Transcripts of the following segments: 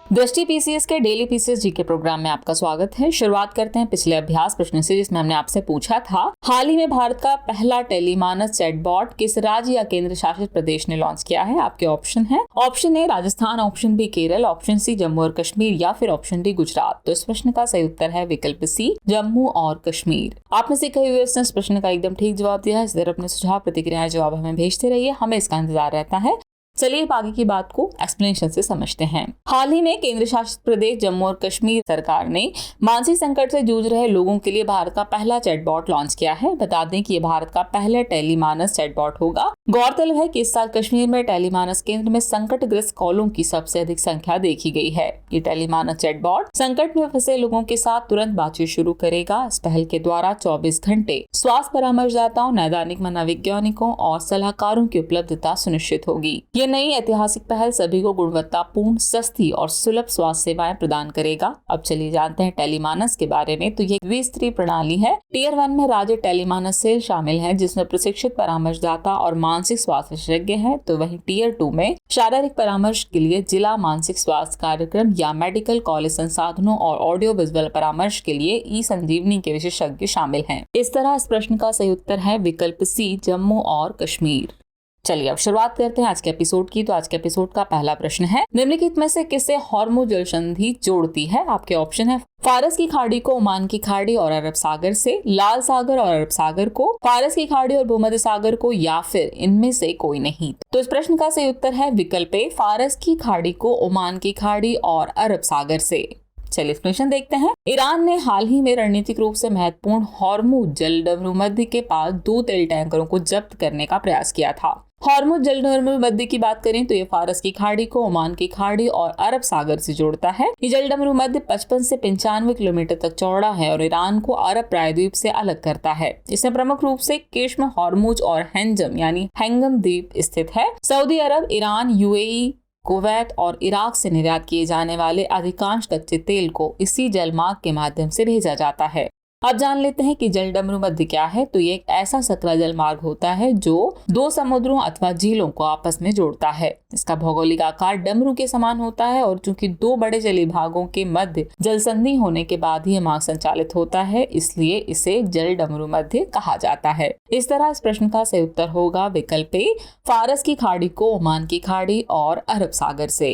दृष्टि पीसीएस के daily PCS GK programme में आपका स्वागत है। शुरुआत करते हैं पिछले अभ्यास प्रश्न से, जिसमें हमने आपसे पूछा था हाल ही में भारत का पहला टेलीमानस चैटबॉट किस राज्य या केंद्र शासित प्रदेश ने लॉन्च किया है। आपके ऑप्शन है option A Rajasthan, option B Kerala, option C Jammu और कश्मीर या फिर ऑप्शन डी गुजरात। तो इस प्रश्न का सही उत्तर है विकल्प सी जम्मू और कश्मीर। आप में से कई व्यूअर्स ने इस प्रश्न का एकदम ठीक जवाब दिया है। इस तरह अपने सुझाव प्रतिक्रियाएं जवाब हमें भेजते रहिए, हमें इसका इंतजार रहता है। चलिए अब आगे की बात को एक्सप्लेनेशन से समझते हैं। हाल ही में केंद्र शासित प्रदेश जम्मू और कश्मीर सरकार ने मानसिक संकट से जूझ रहे लोगों के लिए भारत का पहला चैटबॉट लॉन्च किया है। बता दें कि ये भारत का पहला टेलीमानस चैटबॉट होगा। गौरतलब है कि इस साल कश्मीर में टेलीमानस केंद्र में संकटग्रस्त कॉलों की सबसे अधिक संख्या देखी गई है। ये टेलीमानस चैटबॉट संकट में फंसे लोगों के साथ तुरंत बातचीत शुरू करेगा। इस पहल के द्वारा 24 घंटे स्वास्थ्य परामर्शदाताओं, नैदानिक मनोवैज्ञानिकों और सलाहकारों की उपलब्धता सुनिश्चित होगी। ये नई ऐतिहासिक पहल सभी को गुणवत्तापूर्ण, सस्ती और सुलभ स्वास्थ्य सेवाएं प्रदान करेगा। अब चलिए जानते हैं टेलीमानस के बारे में। तो ये द्विस्तरीय प्रणाली है। टियर 1 में राज्य टेलीमानस सेल शामिल है, जिसमें प्रशिक्षित परामर्शदाता और मानसिक स्वास्थ्य विशेषज्ञ हैं। तो वहीं टियर 2 में शारीरिक परामर्श के लिए जिला मानसिक स्वास्थ्य कार्यक्रम या मेडिकल कॉलेज संसाधनों और ऑडियो विजुअल परामर्श के लिए ई संजीवनी के विशेषज्ञ शामिल हैं। इस तरह इस प्रश्न का सही उत्तर है विकल्प सी जम्मू और कश्मीर। चलिए अब शुरुआत करते हैं आज के एपिसोड की। तो आज के एपिसोड का पहला प्रश्न है, निम्नलिखित में से किसे हॉर्मुज़ जल संधि जोड़ती है। आपके ऑप्शन है फारस की खाड़ी को ओमान की खाड़ी और अरब सागर से, लाल सागर और अरब सागर को, फारस की खाड़ी और भूमध्य सागर को, या फिर इनमें से कोई नहीं। तो इस प्रश्न का सही उत्तर है विकल्प ए फारस की खाड़ी को ओमान की खाड़ी और अरब सागर से। चलिए एक्सप्लेनेशन देखते हैं। ईरान ने हाल ही में रणनीतिक रूप से महत्वपूर्ण हॉर्मुज़ जलडमरू मध्य के पास 2 तेल टैंकरों को जब्त करने का प्रयास किया था। हॉर्मुज़ जलडमरू मध्य की बात करें तो ये फारस की खाड़ी को ओमान की खाड़ी और अरब सागर से जोड़ता है। ये जलडमरू मध्य 55 से 95 किलोमीटर तक चौड़ा है और ईरान को अरब प्रायद्वीप से अलग करता है। इसमें प्रमुख रूप से केश में हॉर्मुज़ और हैंजम यानी हैंगम द्वीप स्थित है। सऊदी अरब, ईरान, यूएई, कुवैत और इराक से निर्यात किए जाने वाले अधिकांश कच्चे तेल को इसी जलमार्ग के माध्यम से भेजा जाता है। अब जान लेते हैं कि जलडमरू मध्य क्या है। तो ये एक ऐसा सकरा जल मार्ग होता है जो 2 समुद्रों अथवा झीलों को आपस में जोड़ता है। इसका भौगोलिक आकार डमरू के समान होता है और चूंकि 2 बड़े जलीय भागों के मध्य जल संधि होने के बाद ही मार्ग संचालित होता है, इसलिए इसे जलडमरू मध्य कहा जाता है। इस तरह इस प्रश्न का सही उत्तर होगा विकल्प ए फारस की खाड़ी को ओमान की खाड़ी और अरब सागर से।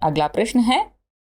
अगला प्रश्न है,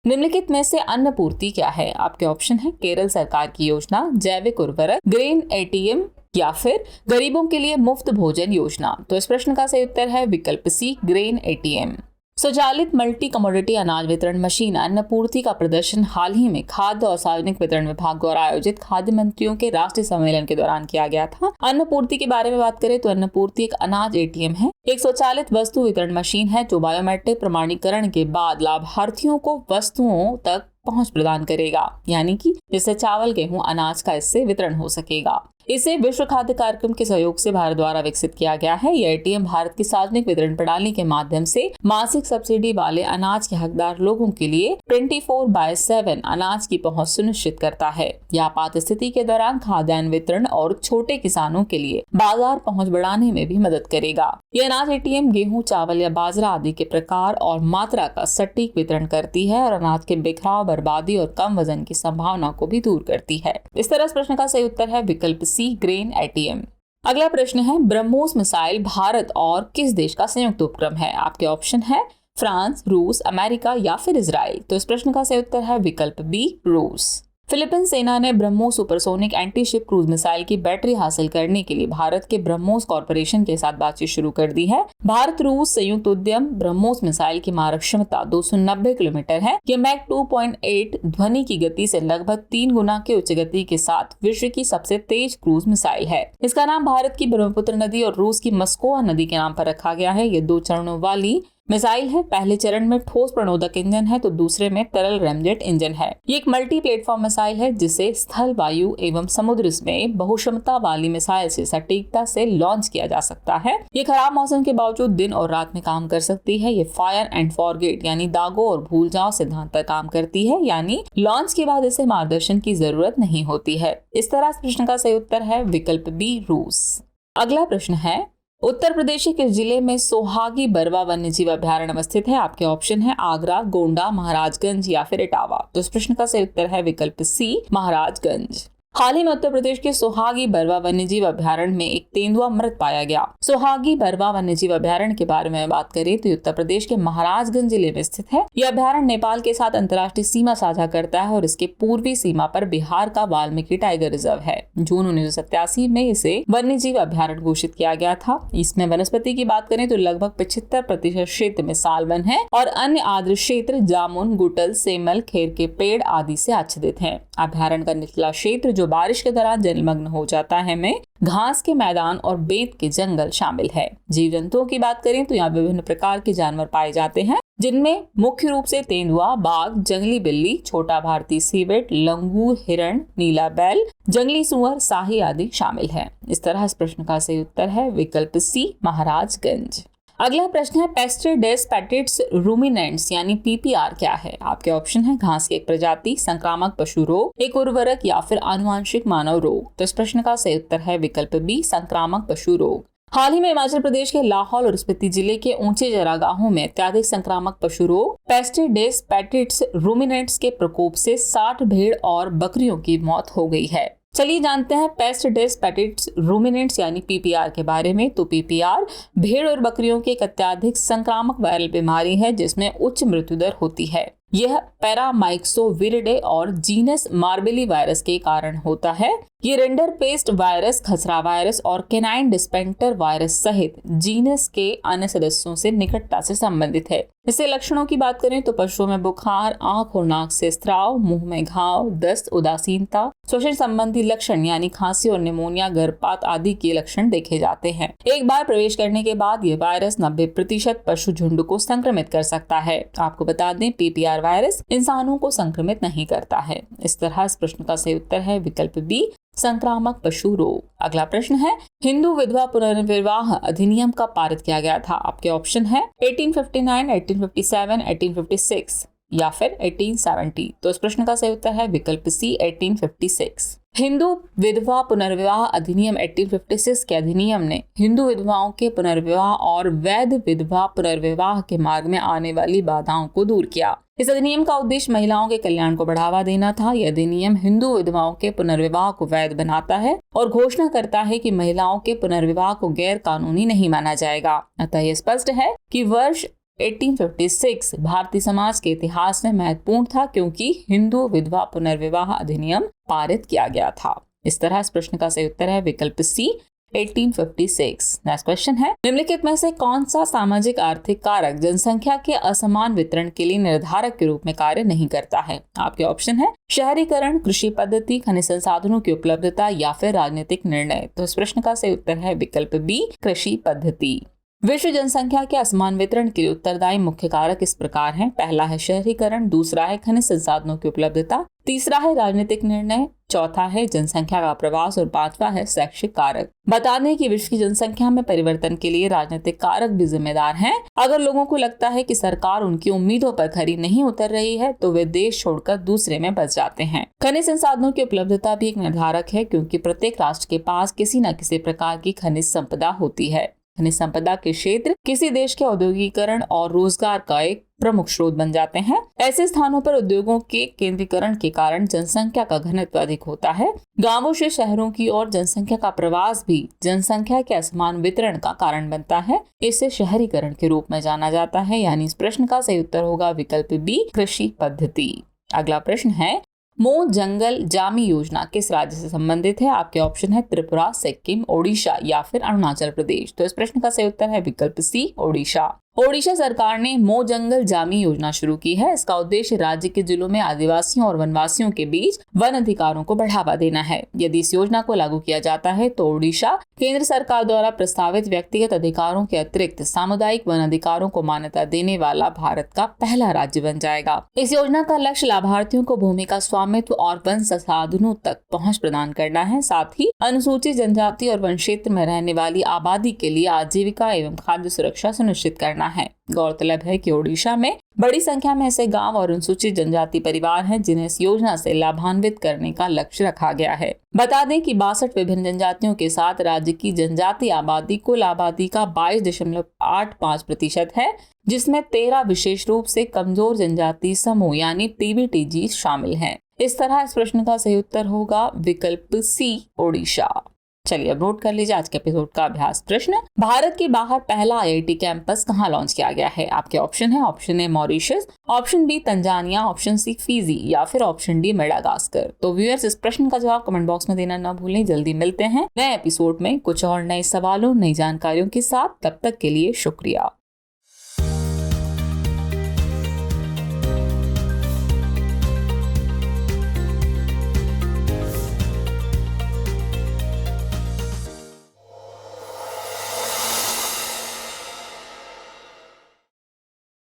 निम्नलिखित में से अन्न पूर्ति क्या है। आपके ऑप्शन है केरल सरकार की योजना, जैविक उर्वरक, ग्रेन एटीएम या फिर गरीबों के लिए मुफ्त भोजन योजना। तो इस प्रश्न का सही उत्तर है विकल्प सी ग्रेन एटीएम। स्वचालित मल्टी कमोडिटी अनाज वितरण मशीन अन्नपूर्ति का प्रदर्शन हाल ही में खाद्य और सार्वजनिक वितरण विभाग द्वारा आयोजित खाद्य मंत्रियों के राष्ट्रीय सम्मेलन के दौरान किया गया था। अन्नपूर्ति के बारे में बात करें तो अन्नपूर्ति एक अनाज एटीएम है, एक स्वचालित वस्तु वितरण मशीन है जो बायोमेट्रिक प्रमाणीकरण के बाद लाभार्थियों को वस्तुओं तक पहुंच प्रदान करेगा, यानी कि जैसे चावल, गेहूं, अनाज का इससे वितरण हो सकेगा। इसे विश्व खाद्य कार्यक्रम के सहयोग से भारत द्वारा विकसित किया गया है। यह एटीएम भारत की सार्वजनिक वितरण प्रणाली के माध्यम से मासिक सब्सिडी वाले अनाज के हकदार लोगों के लिए 24/7 अनाज की पहुंच सुनिश्चित करता है। यह आपात स्थिति के दौरान खाद्यान्न वितरण और छोटे किसानों के लिए बाजार पहुंच बढ़ाने में भी मदद करेगा। यह अनाज एटीएम गेहूं, चावल या बाजरा आदि के प्रकार और मात्रा का सटीक वितरण करती है और अनाज के बिखराव, बर्बादी और कम वजन की संभावना को भी दूर करती है। इस तरह इस प्रश्न का सही उत्तर है विकल्प सी ग्रेन एटीएम। अगला प्रश्न है, ब्रह्मोस मिसाइल भारत और किस देश का संयुक्त उपक्रम है। आपके ऑप्शन है फ्रांस, रूस, अमेरिका या फिर इजराइल। तो इस प्रश्न का सही उत्तर है विकल्प बी रूस। फिलीपींस सेना ने BrahMos supersonic anti ship cruise missile की बैटरी हासिल करने के लिए भारत के ब्रह्मोस कॉर्पोरेशन के साथ बातचीत शुरू कर दी है। भारत रूस संयुक्त उद्यम ब्रह्मोस मिसाइल की मारक क्षमता 290 किलोमीटर है। यह मैक 2.8 ध्वनि की गति से लगभग 3 गुना के उच्च गति के साथ विश्व की सबसे तेज क्रूज मिसाइल है। इसका नाम भारत की ब्रह्मपुत्र नदी और रूस की मस्कोवा नदी के नाम पर रखा गया है। ये 2 चरणों वाली मिसाइल है। पहले चरण में ठोस प्रणोदक इंजन है तो दूसरे में तरल रैमजेट इंजन है। ये एक मल्टी प्लेटफॉर्म मिसाइल है जिसे स्थल, वायु एवं समुद्र में बहुक्षमता वाली मिसाइल से सटीकता से लॉन्च किया जा सकता है। ये खराब मौसम के बावजूद दिन और रात में काम कर सकती है। ये फायर एंड फॉरगेट यानी दागो और भूल जाओ सिद्धांत पर काम करती है, यानी लॉन्च के बाद इसे मार्गदर्शन की जरूरत नहीं होती है। इस तरह इस प्रश्न का सही उत्तर है विकल्प बी रूस। अगला प्रश्न है, उत्तर प्रदेश के जिले में सोहागी बरवा वन्यजीव अभयारण्य अवस्थित है? आपके ऑप्शन है आगरा, गोंडा, महाराजगंज या फिर इटावा। तो इस प्रश्न का सही उत्तर है विकल्प सी, महाराजगंज। हाल ही में उत्तर प्रदेश के सोहागी बरवा वन्यजीव अभयारण्य में एक तेंदुआ मृत पाया गया। सोहागी बरवा वन्यजीव अभयारण्य के बारे में बात करें तो उत्तर प्रदेश के महाराजगंज जिले में स्थित है। यह अभयारण्य नेपाल के साथ अंतर्राष्ट्रीय सीमा साझा करता है और इसके पूर्वी सीमा पर बिहार का वाल्मीकि टाइगर रिजर्व है। जून 1987 में इसे वन्यजीव अभयारण्य घोषित किया गया था। इसमें वनस्पति की बात करें तो लगभग 75% क्षेत्र में सालवन है और अन्य आर्द्र क्षेत्र जामुन, गुटल, सेमल, खेर के पेड़ आदि से आच्छादित है। अभयारण्य का निचला क्षेत्र जो बारिश के दौरान जलमग्न हो जाता है में घास के मैदान और बेंत के जंगल शामिल है। जीव जंतुओं की बात करें तो यहाँ विभिन्न प्रकार के जानवर पाए जाते हैं, जिनमें मुख्य रूप से तेंदुआ, बाघ, जंगली बिल्ली, छोटा भारतीय सीवेट, लंगूर, हिरण, नीला बैल, जंगली सुअर, साही आदि शामिल है। इस तरह इस प्रश्न का सही उत्तर है विकल्प सी, महाराजगंज। अगला प्रश्न है पेस्ट्रीडेस पैटिट्स रूमिनेंट्स यानी पीपीआर क्या है? आपके ऑप्शन है घास की एक प्रजाति, संक्रामक पशु रोग, एक उर्वरक या फिर आनुवांशिक मानव रोग। तो इस प्रश्न का सही उत्तर है विकल्प बी, संक्रामक पशु रोग। हाल ही में हिमाचल प्रदेश के लाहौल और स्पीति जिले के ऊंचे चरागाहों में अत्यधिक संक्रामक पशु रोग पेस्ट्रीडेस पैटिट्स रूमिनेंट्स के प्रकोप से 60 भेड़ और बकरियों की मौत हो गई है। चलिए जानते हैं पेस्ट्रीडेस पैटिट्स रूमिनेंट्स यानी पीपीआर के बारे में। तो पीपीआर भेड़ और बकरियों की एक अत्यधिक संक्रामक वायरल बीमारी है जिसमें उच्च मृत्यु दर होती है। यह पैरामाइक्सोविरिडे और जीनस मार्बेली वायरस के कारण होता है। ये रेंडर पेस्ट वायरस, खसरा वायरस और केनाइन डिस्पेंटर वायरस सहित जीनस के अन्य सदस्यों से निकटता से संबंधित है। इससे लक्षणों की बात करें तो पशुओं में बुखार, आंख और नाक से स्राव, मुंह में घाव, दस्त, उदासीनता, श्वसन संबंधी लक्षण यानी खांसी और निमोनिया, गर्भपात आदि के लक्षण देखे जाते हैं। एक बार प्रवेश करने के बाद ये वायरस 90% पशु झुंड को संक्रमित कर सकता है। आपको बता दें पीपीआर वायरस इंसानों को संक्रमित नहीं करता है। इस तरह इस प्रश्न का सही उत्तर है विकल्प बी, संक्रामक पशु रोग। अगला प्रश्न है हिंदू विधवा पुनर्विवाह अधिनियम कब पारित किया गया था? आपके ऑप्शन है 1859, 1857, 1856 या फिर 1870। तो इस प्रश्न का सही उत्तर है विकल्प सी, 1856। हिंदू विधवा पुनर्विवाह अधिनियम 1856 के अधिनियम ने हिंदू विधवाओं के पुनर्विवाह और वैध विधवा पुनर्विवाह के मार्ग में आने वाली बाधाओं को दूर किया। इस अधिनियम का उद्देश्य महिलाओं के कल्याण को बढ़ावा देना था। यह अधिनियम हिंदू विधवाओं के पुनर्विवाह को वैध बनाता है और घोषणा करता है कि महिलाओं के पुनर्विवाह को गैर कानूनी नहीं माना जाएगा। अतः यह स्पष्ट है कि वर्ष 1856 भारतीय समाज के इतिहास में महत्वपूर्ण था क्योंकि हिंदू विधवा पुनर्विवाह अधिनियम पारित किया गया था। इस तरह इस प्रश्न का सही उत्तर है विकल्प सी, 1856। नेक्स्ट क्वेश्चन है निम्नलिखित में से कौन सा सामाजिक आर्थिक कारक जनसंख्या के असमान वितरण के लिए निर्धारक के रूप में कार्य नहीं करता है? आपके ऑप्शन है शहरीकरण, कृषि पद्धति, खनिज संसाधनों की उपलब्धता या फिर राजनीतिक निर्णय। तो इस प्रश्न का सही उत्तर है विकल्प बी, कृषि पद्धति। विश्व जनसंख्या के असमान वितरण के लिए उत्तरदायी मुख्य कारक इस प्रकार हैं। पहला है शहरीकरण, दूसरा है खनिज संसाधनों की उपलब्धता, तीसरा है राजनीतिक निर्णय, चौथा है जनसंख्या का प्रवास और पांचवा है शैक्षिक कारक। बता दें कि विश्व की जनसंख्या में परिवर्तन के लिए राजनीतिक कारक भी जिम्मेदार हैं। अगर लोगों को लगता है कि सरकार उनकी उम्मीदों पर खरी नहीं उतर रही है तो वे देश छोड़कर दूसरे में बस जाते हैं। खनिज संसाधनों की उपलब्धता भी एक निर्धारक है क्योंकि प्रत्येक राष्ट्र के पास किसी न किसी प्रकार की खनिज संपदा होती है। खनिज संपदा के क्षेत्र किसी देश के औद्योगिकरण और रोजगार का एक प्रमुख स्रोत बन जाते हैं। ऐसे स्थानों पर उद्योगों के केंद्रीकरण के कारण जनसंख्या का घनत्व अधिक होता है। गांवों से शहरों की ओर जनसंख्या का प्रवास भी जनसंख्या के असमान वितरण का कारण बनता है। इसे शहरीकरण के रूप में जाना जाता है। यानी इस प्रश्न का सही उत्तर होगा विकल्प बी, कृषि पद्धति। अगला प्रश्न है मो जंगल जामी योजना किस राज्य से संबंधित है? आपके ऑप्शन है त्रिपुरा, सिक्किम, ओडिशा या फिर अरुणाचल प्रदेश। तो इस प्रश्न का सही उत्तर है विकल्प सी, ओडिशा। ओडिशा सरकार ने मो जंगल जामी योजना शुरू की है। इसका उद्देश्य राज्य के जिलों में आदिवासियों और वनवासियों के बीच वन अधिकारों को बढ़ावा देना है। यदि इस योजना को लागू किया जाता है तो ओडिशा केंद्र सरकार द्वारा प्रस्तावित व्यक्तिगत अधिकारों के अतिरिक्त सामुदायिक वन अधिकारों को मान्यता देने वाला भारत का पहला राज्य बन जाएगा। इस योजना का लक्ष्य लाभार्थियों को भूमि का स्वामित्व और वन संसाधनों तक पहुँच प्रदान करना है। साथ ही अनुसूचित जनजाति और वन क्षेत्र में रहने वाली आबादी के लिए आजीविका एवं खाद्य सुरक्षा सुनिश्चित करना है। गौरतलब है कि ओडिशा में बड़ी संख्या में ऐसे गांव और अनुसूचित जनजाति परिवार हैं जिन्हें इस योजना से लाभान्वित करने का लक्ष्य रखा गया है। बता दें कि 62 विभिन्न जनजातियों के साथ राज्य की जनजातीय आबादी कुल आबादी का 22.85% है, जिसमें 13 विशेष रूप से कमजोर जनजाति समूह यानी PBTG शामिल हैं। इस तरह इस प्रश्न का सही उत्तर होगा विकल्प सी, ओडिशा। चलिए अब नोट कर लीजिए आज के एपिसोड का अभ्यास प्रश्न। भारत के बाहर पहला IIT कैंपस कहाँ लॉन्च किया गया है? आपके ऑप्शन है, option A Mauritius, option B Tanzania, option C Fiji या फिर ऑप्शन डी मेडागास्कर। तो व्यूअर्स, इस प्रश्न का जवाब कमेंट बॉक्स में देना ना भूलें। जल्दी मिलते हैं नए एपिसोड में कुछ और नए सवालों, नई जानकारियों के साथ। तब तक के लिए शुक्रिया।